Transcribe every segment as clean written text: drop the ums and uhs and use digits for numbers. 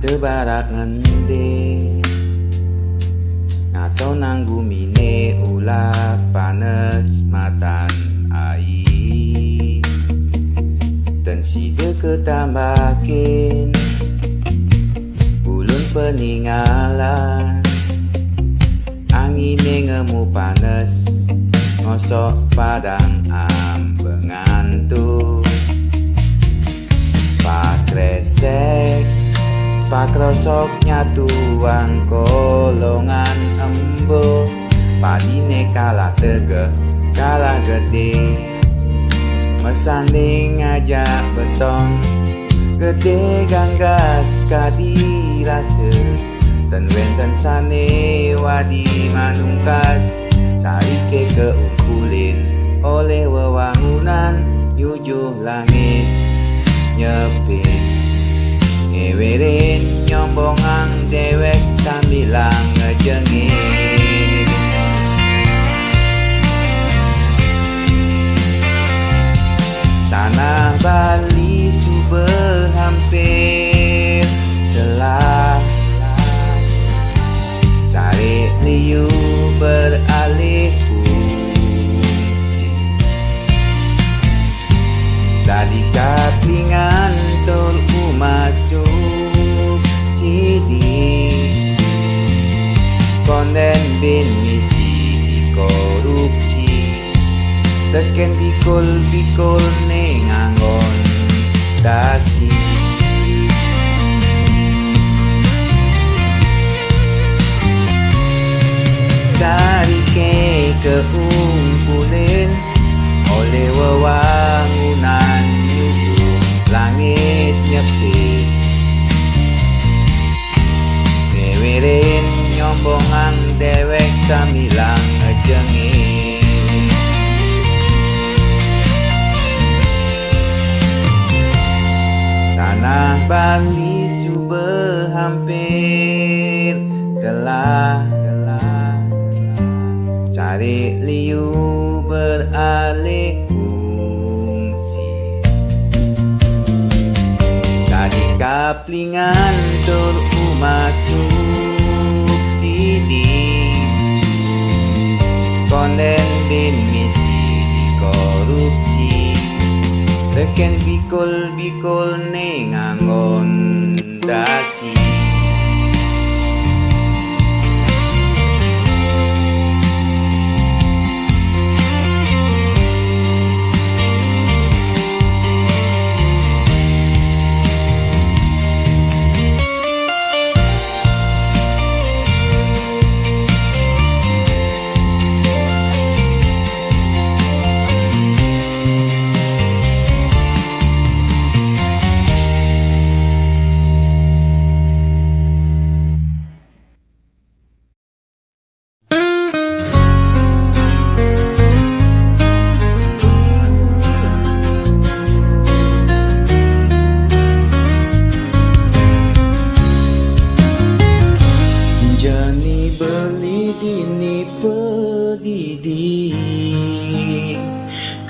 Tebarak ngende ngato nanggumine ulah panas matan ai dan sida ketambakin ulun peninggalan angin ngemu panas ngosok padang ambengan tu pak resek pak rosok nyatuan kolongan embo padine kalah tegeh kalah gede mesanding ngajak beton gede ganggas kadi rasa dan wenten sane wadi manungkas cari ke keungkulin oleh wewangunan yujuh langit nyepit ngewerin nyombongang dewek sambilang ngejengin tanah Bali suber hampir telah cari liu beralih fungsi dari kaplingan tolku masuk sini konden bin misi korupsi teken bikul nengangon dasi cari keungkulin oleh wewangunan ujung langit nyepit ngewirin nyombongan dewek samilang ngejengin tanah Bali suber hampir telah cari liu beralih fungsi tadi kaplingan turku masuk sini konden bin misi korupsi teken bikul nengangon dasi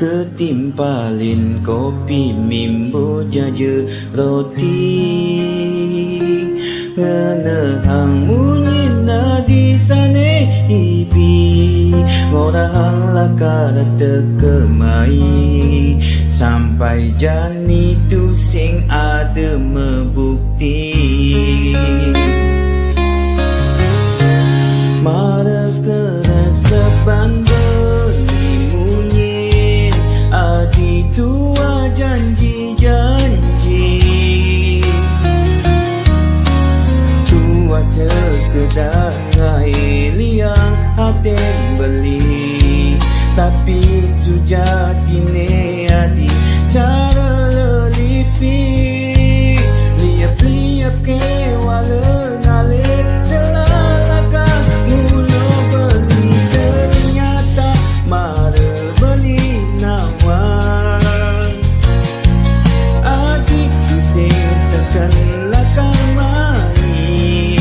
ketimpalin kopi mimbo jaje roti ngenehang munyi nadi sane ibi ngorahang lakar tekemai sampai jani tu sing ada membukti mara kerasa bangga tua janji-janji tua sekedar ngai liang aden beli tapi sujati ne adi cara lelipi liap-liap ke wala ngalik selalakah mulu beli ternyata mara beli nawar lakang mai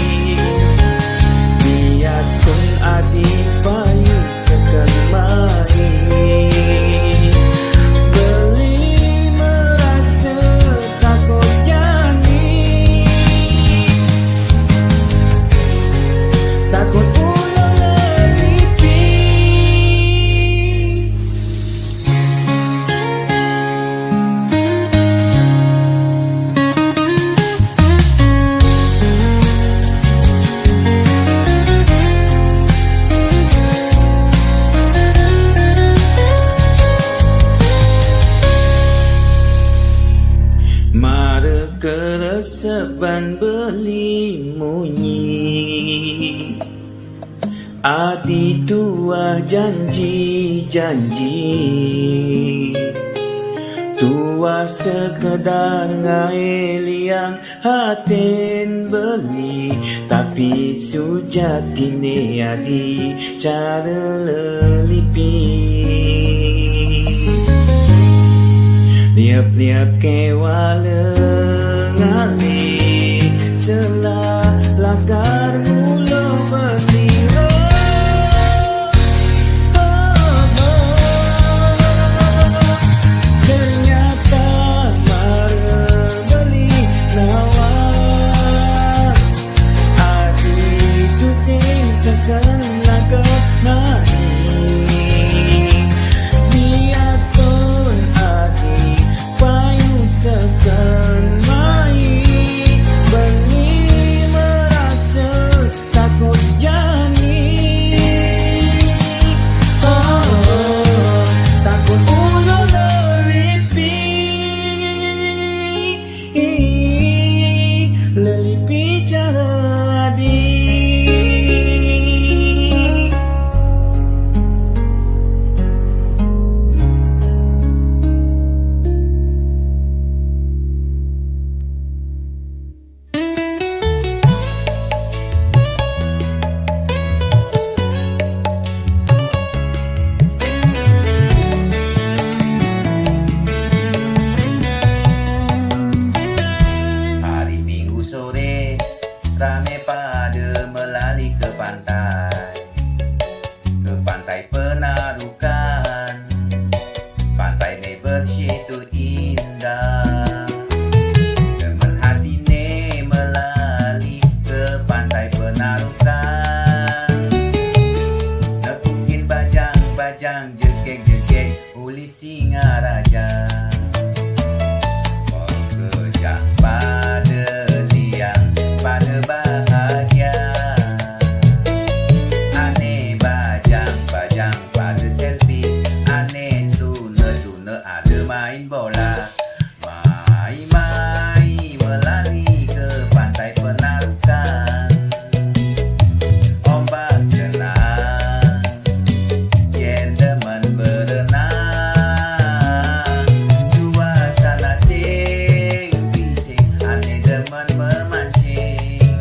bias pun adi payu sekan mai keresapan berlimunyi. Adi tua janji-janji, tua sekedar ngai liang haten beli, tapi sujati ne adi cara lelipi. Liap-liap kewala ngali selah lakar mula beli. Rame pada melali ke pantai Penarukan. Pantai ni bersyitu indah, teman hati ni melali ke pantai Penarukan. Nepukin bajang-bajang jegek-jegek uli singa raja. Bekerja pada liang, pada bahagia. Aneh bajang-bajang pada selfie. Aneh tuna-tuna ada main bola. Mai-mai melari ke pantai Penarukan. Ombak tenang, gentleman berenang. Suasana sing-bising, aneh demen memancing.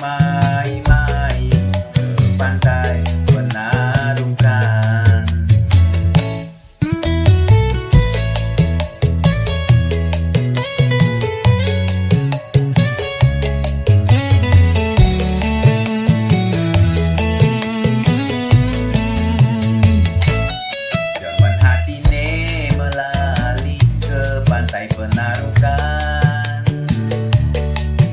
Mai-mai ke pantai Penarukan. Demen hati ne melali ke pantai Penarukan.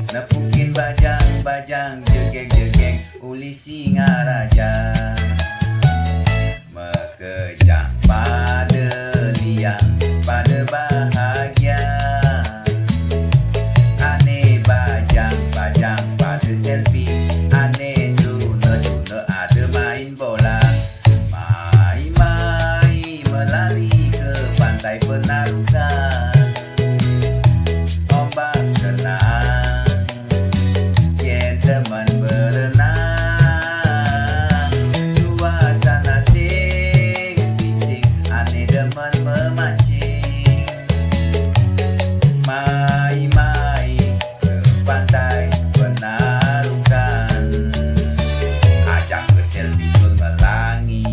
Nepukin bajang-bajang jegek-jegek uli singa raja. Mekejang pada liang, pada bahagia. Aneh bajang-bajang pada selfie. Aneh tuna-tuna ada main bola. Mai-mai melari ke pantai Penarukan. Ombak tenang, gentleman berenang. Suasana sing-bising, aneh demen memancing. Mai-mai ke pantai Penarukan. Ajak ke selfie pun melangi.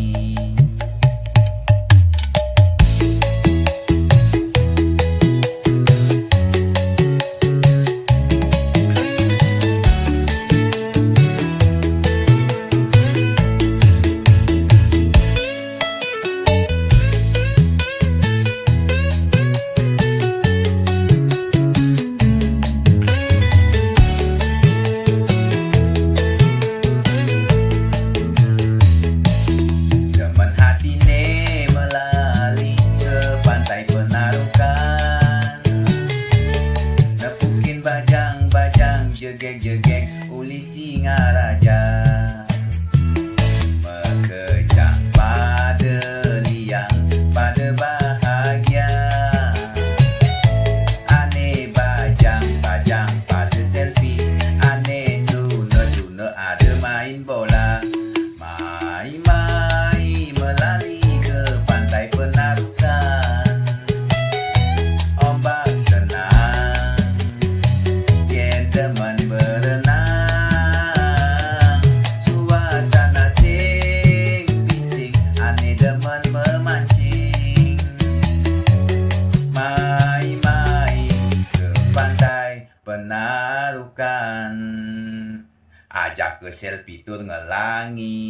ajak ke selfie tur ngelangi.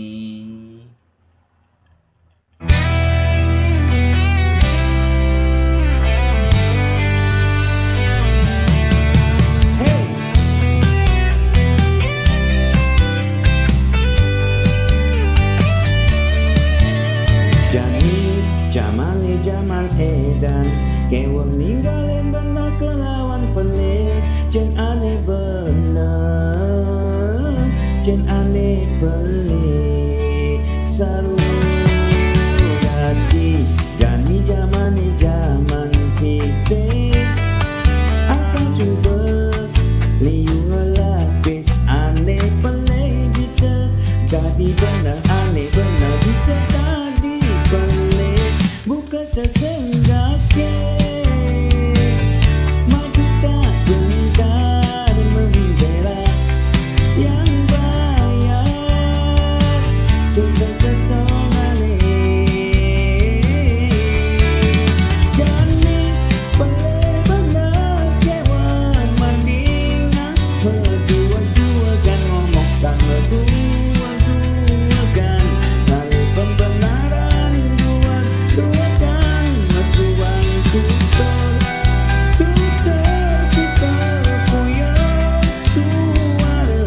Hey! Jani jamane jaman edan kewang ninggalin benda kelawan pelik jen aneh bener jen aneh pelik saru hati Jani jamane jaman titik asal coba liung ngelapis aneh pelik bisa jadi benar aneh benar bisa tadi pelik bukan sesenggaknya maju tak gentar membela yang bayar cinta seseorang Jani pelik benar kewan mendingan berdua-duakan ngomongkan berdua-duakan kali pembenaran dua-duakan masuang tutor puyang suara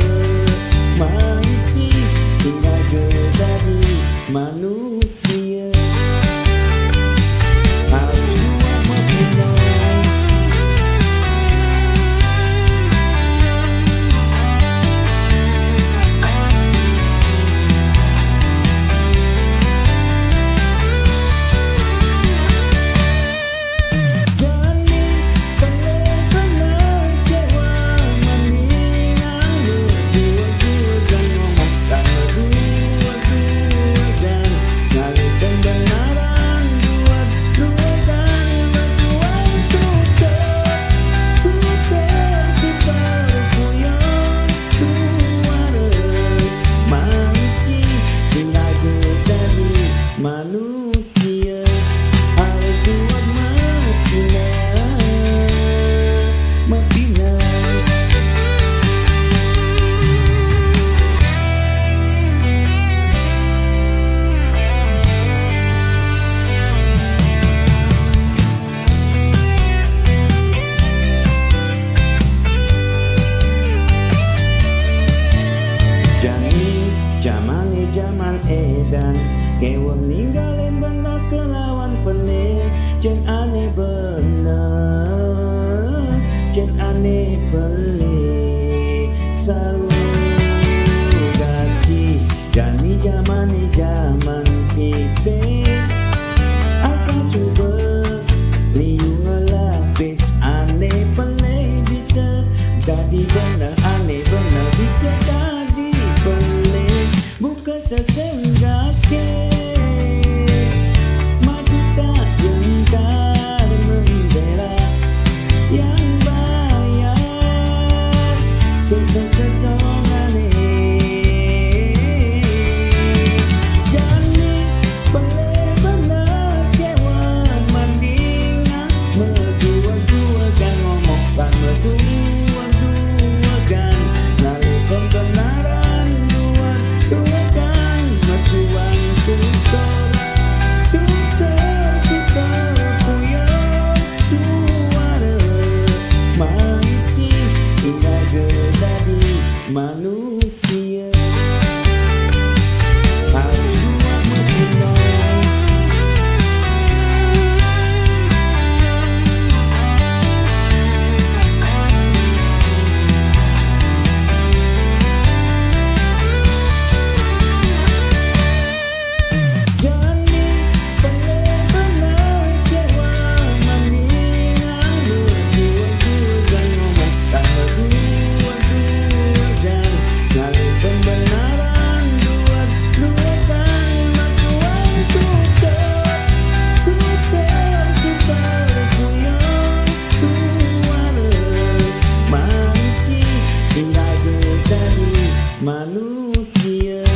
maisi tinggal dari manusia harus dua mempunyai Jani pelik benar kewan mendingan berdua-duakan ngomongkan berdua-duakan kali pembenaran dua-duakan masuang tutor puyang suara maisi tinggal dari manusia harus buat mapina Jani jamane jaman edan kewang ninggalin benda kelawan pelik jen aneh bener jen aneh pelik selalu ganti Jani jamane jaman titik asal coba liung ngelapis aneh pelik bisa jadi benar aneh benar bisa jadi pelik bukan sesenggaknya maju tak gentar membela yang bayar untuk seseorang Jani pelik benar kewan mendingan berdua-duakan ngomongkan berdua-duakan lalu pembenaran dua-duakan masuang tutor puyang suara maisi tinggal dari manusia harus dua mempunyai Jani pelik benar kewan mendingan berdua-duakan ngomongkan berdua-duakan kali pembenaran dua-duakan masuang tutor puyang suara maisi tinggal dari manusia